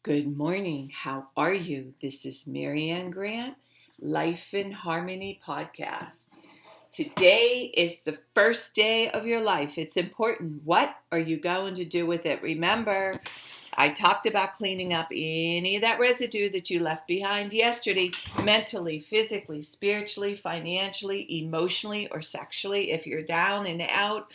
Good morning. How are you? This is Marianne Grant, Life in Harmony podcast. Today is the first day of your life. It's important. What are you going to do with it? Remember, I talked about cleaning up any of that residue that you left behind yesterday, mentally, physically, spiritually, financially, emotionally, or sexually. If you're down and out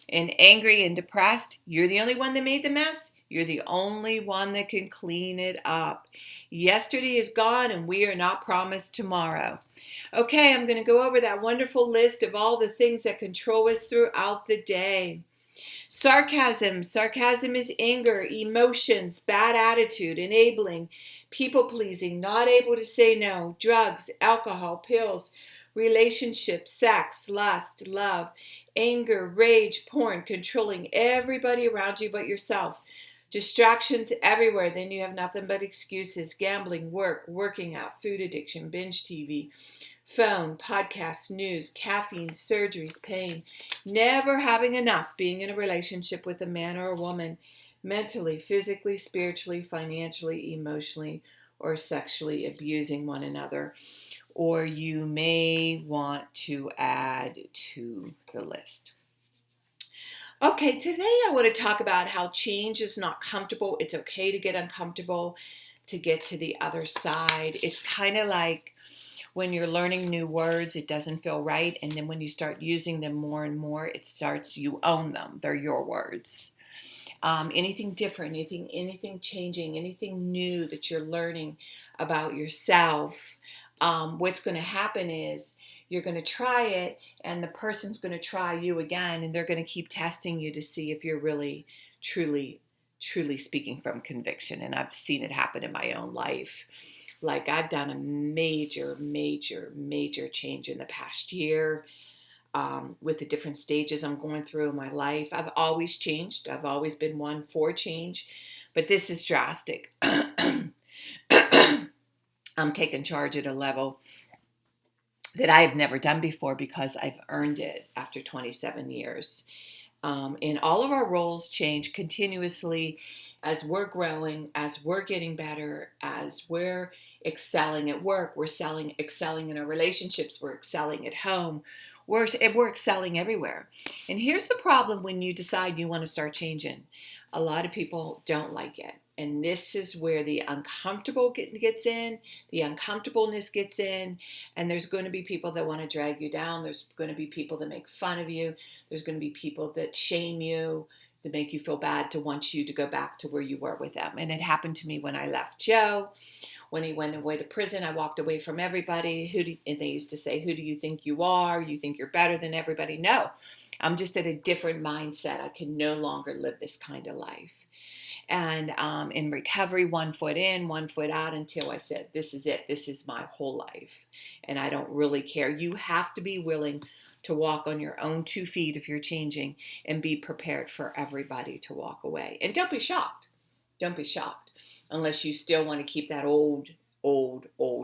and angry and depressed, you're the only one that made the mess. You're the only one that can clean it up. Yesterday is gone and we are not promised tomorrow. Okay, I'm going to go over that wonderful list of all the things that control us throughout the day. Sarcasm. Sarcasm is anger, emotions, bad attitude, enabling, people pleasing, not able to say no, drugs, alcohol, pills, relationships, sex, lust, love, anger, rage, porn, controlling everybody around you but yourself. Distractions everywhere, then you have nothing but excuses. Gambling, work, working out, food addiction, binge TV, phone, podcasts, news, caffeine, surgeries, pain, never having enough, being in a relationship with a man or a woman, mentally, physically, spiritually, financially, emotionally, or sexually abusing one another. Or you may want to add to the list. Okay, today I want to talk about how change is not comfortable. It's okay to get uncomfortable to get to the other side. It's kind of like when you're learning new words, it doesn't feel right. And then when you start using them more and more, you own them. They're your words. Anything different, anything changing, anything new that you're learning about yourself, what's going to happen is you're going to try it and the person's going to try you again, and they're going to keep testing you to see if you're really, truly speaking from conviction. And I've seen it happen in my own life. Like I've done a major change in the past year, with the different stages I'm going through in my life. I've always changed. I've always been one for change, but this is drastic. I'm taking charge at a level that I have never done before because I've earned it after 27 years. And all of our roles change continuously as we're growing, as we're getting better, as we're excelling at work, excelling in our relationships, we're excelling at home, we're excelling everywhere. And here's the problem when you decide you want to start changing. A lot of people don't like it. And this is where the uncomfortable gets in, the uncomfortableness gets in, and there's going to be people that want to drag you down. There's going to be people that make fun of you. There's going to be people that shame you, to make you feel bad, to want you to go back to where you were with them. And it happened to me when I left Joe. When he went away to prison, I walked away from everybody. And they used to say, who do you think you are? You think you're better than everybody? No, I'm just at a different mindset. I can no longer live this kind of life. And in recovery, 1 foot in, 1 foot out, until I said, this is it. This is my whole life. And I don't really care. You have to be willing to walk on your own 2 feet if you're changing, and be prepared for everybody to walk away. And don't be shocked. Don't be shocked unless you still want to keep that old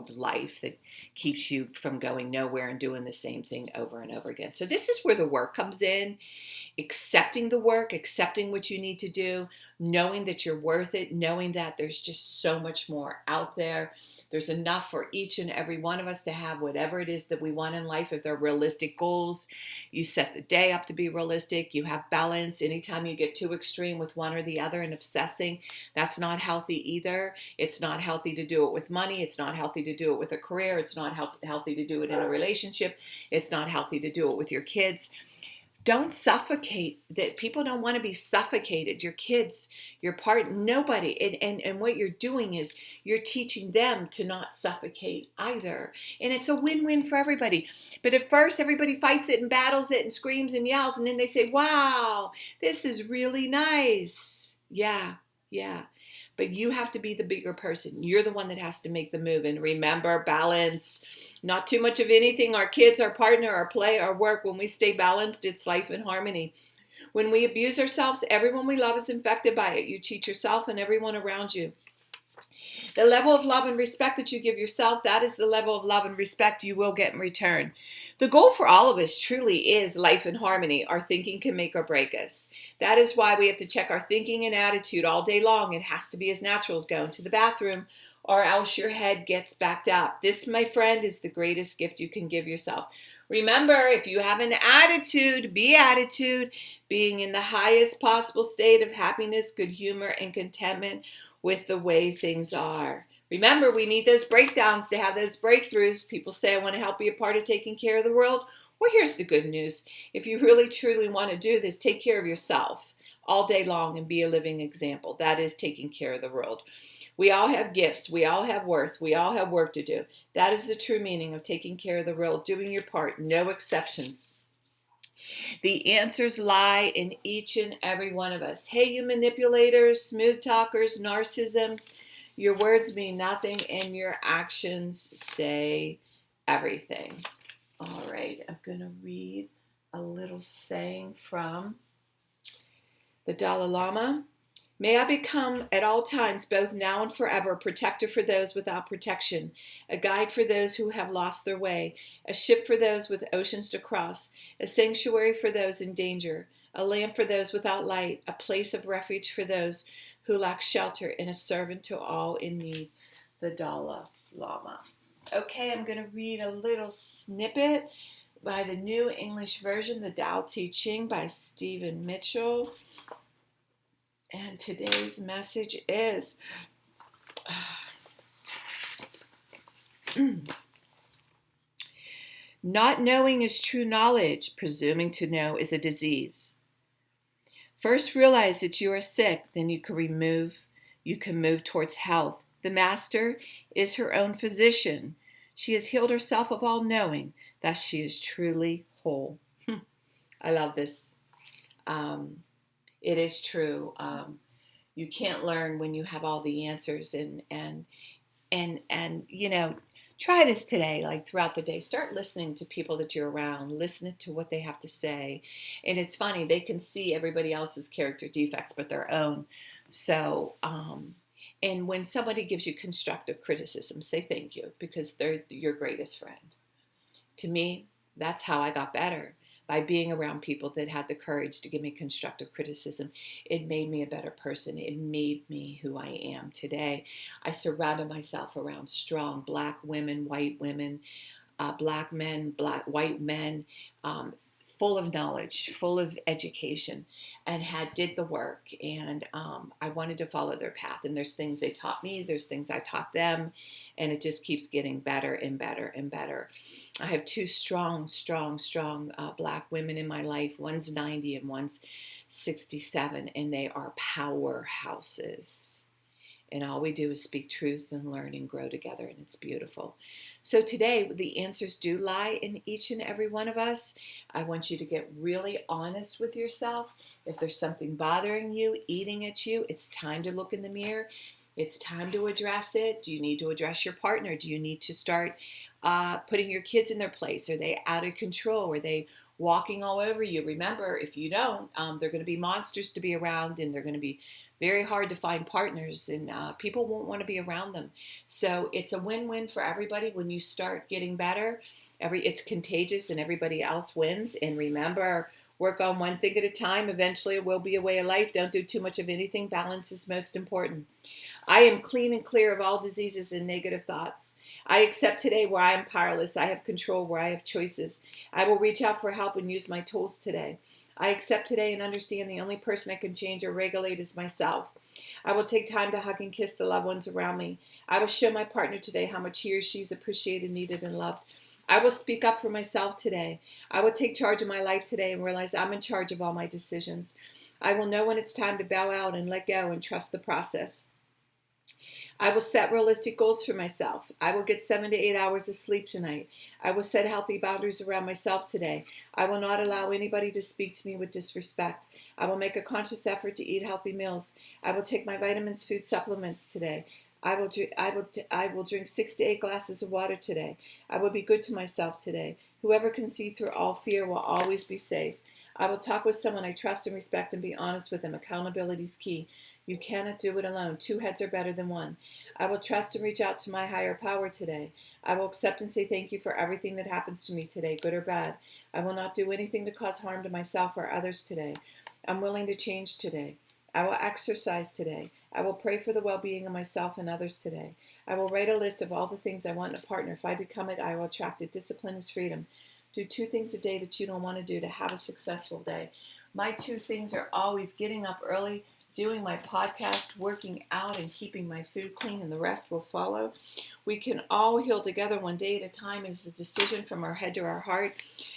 life that keeps you from going nowhere and doing the same thing over and over again. So this is where the work comes in. Accepting the work, accepting what you need to do, knowing that you're worth it, knowing that there's just so much more out there. There's enough for each and every one of us to have whatever it is that we want in life. If they're realistic goals, you set the day up to be realistic. You have balance. Anytime you get too extreme with one or the other and obsessing, that's not healthy either. It's not healthy to do it with money. It's not healthy to do it with a career. It's not healthy to do it in a relationship. It's not healthy to do it with your kids. Don't suffocate. That people don't want to be suffocated. Your kids, your partner, nobody. And what you're doing is you're teaching them to not suffocate either. And it's a win-win for everybody. But at first, everybody fights it and battles it and screams and yells. And then they say, wow, this is really nice. Yeah. But you have to be the bigger person. You're the one that has to make the move. And remember, balance. Not too much of anything. Our kids, our partner, our play, our work. When we stay balanced, it's life in harmony. When we abuse ourselves, everyone we love is infected by it. You teach yourself and everyone around you. The level of love and respect that you give yourself, that is the level of love and respect you will get in return. The goal for all of us truly is life in harmony. Our thinking can make or break us. That is why we have to check our thinking and attitude all day long. It has to be as natural as going to the bathroom, or else your head gets backed up. This, my friend, is the greatest gift you can give yourself. Remember, if you have an attitude, be attitude, being in the highest possible state of happiness, good humor, and contentment with the way things are. Remember, we need those breakdowns to have those breakthroughs. People say, I want to help be a part of taking care of the world. Well, here's the good news. If you really, truly want to do this, take care of yourself all day long and be a living example. That is taking care of the world. We all have gifts. We all have worth. We all have work to do. That is the true meaning of taking care of the world, doing your part, no exceptions. The answers lie in each and every one of us. Hey, you manipulators, smooth talkers, narcissisms, your words mean nothing and your actions say everything. All right, I'm going to read a little saying from the Dalai Lama. May I become at all times, both now and forever, a protector for those without protection, a guide for those who have lost their way, a ship for those with oceans to cross, a sanctuary for those in danger, a lamp for those without light, a place of refuge for those who lack shelter, and a servant to all in need. The Dalai Lama. Okay, I'm going to read a little snippet by the New English Version, the Tao Te Ching by Stephen Mitchell. And today's message is not knowing is true knowledge. Presuming to know is a disease. First realize that you are sick, then you can move towards health. The master is her own physician. She has healed herself of all knowing, thus she is truly whole. I love this. It is true. You can't learn when you have all the answers, and you know, try this today, like throughout the day. Start listening to people that you're around. Listen to what they have to say. And it's funny, they can see everybody else's character defects but their own. So, and when somebody gives you constructive criticism, say thank you, because they're your greatest friend. To me, that's how I got better. By being around people that had the courage to give me constructive criticism. It made me a better person. It made me who I am today. I surrounded myself around strong black women, white women, black men, white men, full of knowledge, full of education, and did the work. And I wanted to follow their path. And there's things they taught me, there's things I taught them, and it just keeps getting better and better and better. I have two strong black women in my life. One's 90 and one's 67, and they are powerhouses. And all we do is speak truth and learn and grow together, and it's beautiful. So today, the answers do lie in each and every one of us. I want you to get really honest with yourself. If there's something bothering you, eating at you, it's time to look in the mirror. It's time to address it. Do you need to address your partner? Do you need to start putting your kids in their place? Are they out of control? Are they walking all over you? Remember, if you don't, they're going to be monsters to be around, and they're going to be very hard to find partners, and people won't want to be around them. So it's a win-win for everybody when you start getting better. It's contagious and everybody else wins. And remember, work on one thing at a time. Eventually it will be a way of life. Don't do too much of anything. Balance is most important. I am clean and clear of all diseases and negative thoughts. I accept today where I am powerless. I have control where I have choices. I will reach out for help and use my tools today. I accept today and understand the only person I can change or regulate is myself. I will take time to hug and kiss the loved ones around me. I will show my partner today how much he or she is appreciated, needed, and loved. I will speak up for myself today. I will take charge of my life today and realize I'm in charge of all my decisions. I will know when it's time to bow out and let go and trust the process. I will set realistic goals for myself. I will get 7 to 8 hours of sleep tonight. I will set healthy boundaries around myself today. I will not allow anybody to speak to me with disrespect. I will make a conscious effort to eat healthy meals. I will take my vitamins, food supplements today. I will drink 6 to 8 glasses of water today. I will be good to myself today. Whoever can see through all fear will always be safe. I will talk with someone I trust and respect and be honest with them. Accountability is key. You cannot do it alone. Two heads are better than one. I will trust and reach out to my higher power today. I will accept and say thank you for everything that happens to me today, good or bad. I will not do anything to cause harm to myself or others today. I'm willing to change today. I will exercise today. I will pray for the well-being of myself and others today. I will write a list of all the things I want in a partner. If I become it, I will attract it. Discipline is freedom. Do 2 things a day that you don't want to do to have a successful day. My 2 things are always getting up early, doing my podcast, working out, and keeping my food clean, and the rest will follow. We can all heal together one day at a time. It is a decision from our head to our heart.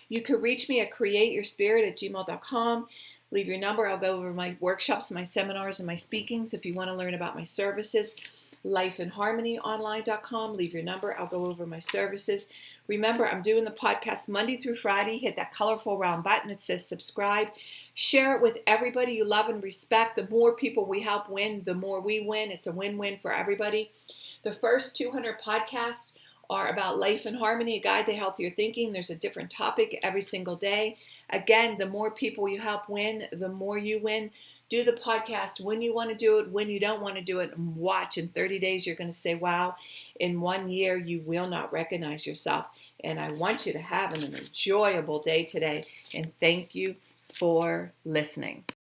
You can reach me at createyourspirit@gmail.com. Leave your number. I'll go over my workshops, my seminars, and my speakings. If you want to learn about my services, lifeinharmonyonline.com. Leave your number. I'll go over my services. Remember, I'm doing the podcast Monday through Friday. Hit that colorful round button that says subscribe. Share it with everybody you love and respect. The more people we help win, the more we win. It's a win-win for everybody. The first 200 podcasts are about life in harmony, a guide to healthier thinking. There's a different topic every single day. Again, the more people you help win, the more you win. Do the podcast when you want to do it, when you don't want to do it, and watch. In 30 days, you're going to say, wow. In 1 year, you will not recognize yourself. And I want you to have an enjoyable day today. And thank you for listening.